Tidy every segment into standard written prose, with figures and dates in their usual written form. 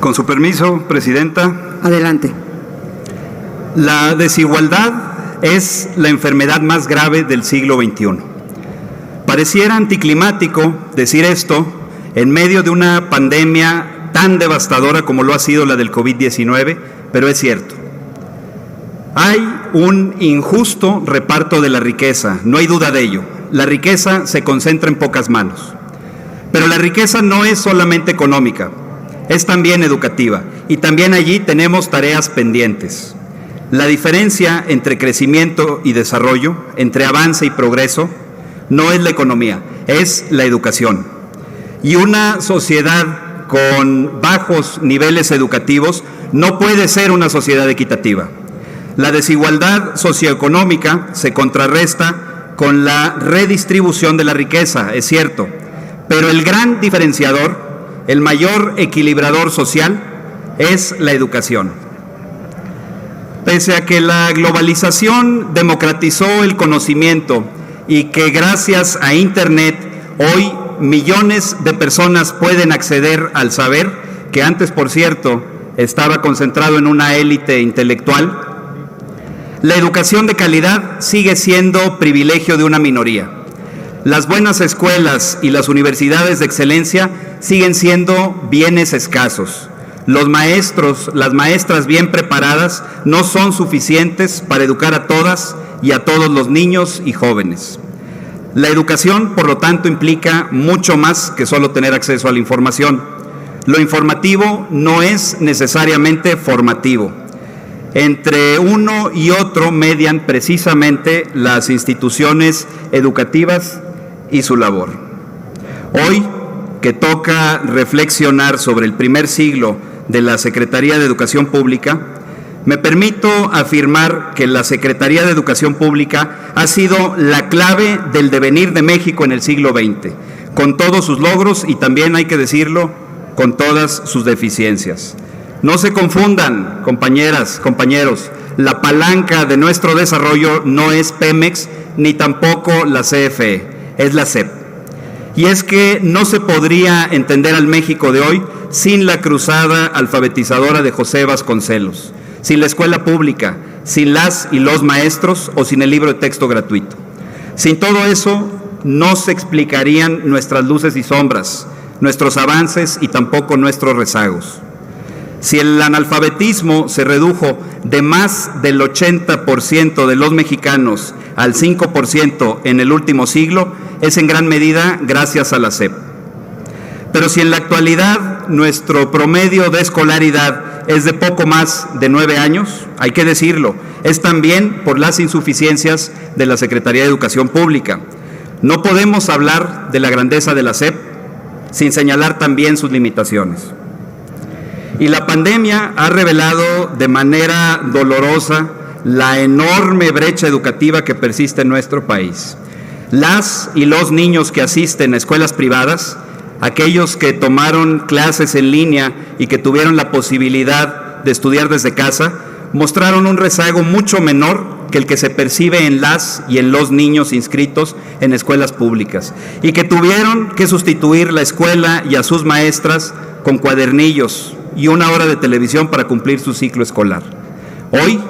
Con su permiso, Presidenta. Adelante. La desigualdad es la enfermedad más grave del siglo XXI. Pareciera anticlimático decir esto en medio de una pandemia tan devastadora como lo ha sido la del COVID-19, pero es cierto. Hay un injusto reparto de la riqueza, no hay duda de ello. La riqueza se concentra en pocas manos. Pero la riqueza no es solamente económica, es también educativa, y también allí tenemos tareas pendientes. La diferencia entre crecimiento y desarrollo, entre avance y progreso, no es la economía, es la educación. Y una sociedad con bajos niveles educativos no puede ser una sociedad equitativa. La desigualdad socioeconómica se contrarresta con la redistribución de la riqueza, es cierto, pero el gran diferenciador, el mayor equilibrador social, es la educación. Pese a que la globalización democratizó el conocimiento y que gracias a Internet hoy millones de personas pueden acceder al saber, que antes, por cierto, estaba concentrado en una élite intelectual, la educación de calidad sigue siendo privilegio de una minoría. Las buenas escuelas y las universidades de excelencia siguen siendo bienes escasos. Los maestros, las maestras bien preparadas no son suficientes para educar a todas y a todos los niños y jóvenes. La educación, por lo tanto, implica mucho más que solo tener acceso a la información. Lo informativo no es necesariamente formativo. Entre uno y otro median precisamente las instituciones educativas y su labor. Hoy, que toca reflexionar sobre el primer siglo de la Secretaría de Educación Pública, me permito afirmar que la Secretaría de Educación Pública ha sido la clave del devenir de México en el siglo XX, con todos sus logros y también, hay que decirlo, con todas sus deficiencias. No se confundan, compañeras, compañeros, la palanca de nuestro desarrollo no es Pemex ni tampoco la CFE, es la SEP. Y es que no se podría entender al México de hoy sin la cruzada alfabetizadora de José Vasconcelos, sin la escuela pública, sin las y los maestros o sin el libro de texto gratuito. Sin todo eso no se explicarían nuestras luces y sombras, nuestros avances y tampoco nuestros rezagos. Si el analfabetismo se redujo de más del 80% de los mexicanos al 5% en el último siglo, es en gran medida gracias a la SEP. Pero si en la actualidad nuestro promedio de escolaridad es de poco más de 9 años, hay que decirlo, es también por las insuficiencias de la Secretaría de Educación Pública. No podemos hablar de la grandeza de la SEP sin señalar también sus limitaciones. Y la pandemia ha revelado de manera dolorosa la enorme brecha educativa que persiste en nuestro país. Las y los niños que asisten a escuelas privadas, aquellos que tomaron clases en línea y que tuvieron la posibilidad de estudiar desde casa, mostraron un rezago mucho menor que el que se percibe en las y en los niños inscritos en escuelas públicas, y que tuvieron que sustituir la escuela y a sus maestras con cuadernillos y 1 hora de televisión para cumplir su ciclo escolar. Hoy,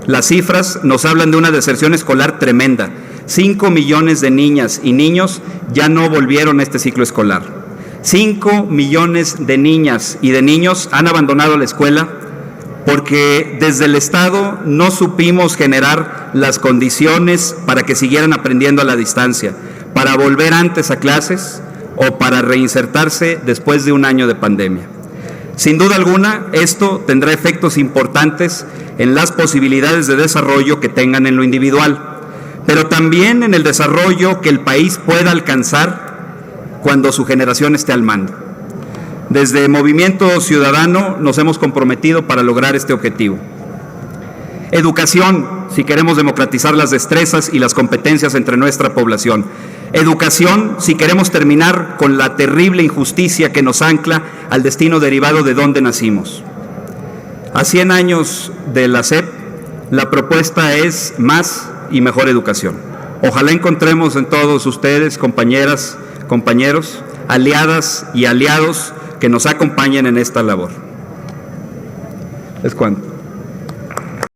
las cifras nos hablan de una deserción escolar tremenda. 5 millones de niñas y niños ya no volvieron a este ciclo escolar. 5 millones de niñas y de niños han abandonado la escuela porque desde el Estado no supimos generar las condiciones para que siguieran aprendiendo a la distancia, para volver antes a clases o para reinsertarse después de un año de pandemia. Sin duda alguna, esto tendrá efectos importantes en las posibilidades de desarrollo que tengan en lo individual, pero también en el desarrollo que el país pueda alcanzar cuando su generación esté al mando. Desde Movimiento Ciudadano nos hemos comprometido para lograr este objetivo. Educación, si queremos democratizar las destrezas y las competencias entre nuestra población. Educación, si queremos terminar con la terrible injusticia que nos ancla al destino derivado de donde nacimos. A 100 años de la SEP, la propuesta es más y mejor educación. Ojalá encontremos en todos ustedes, compañeras, compañeros, aliadas y aliados que nos acompañen en esta labor. ¿Es cuánto?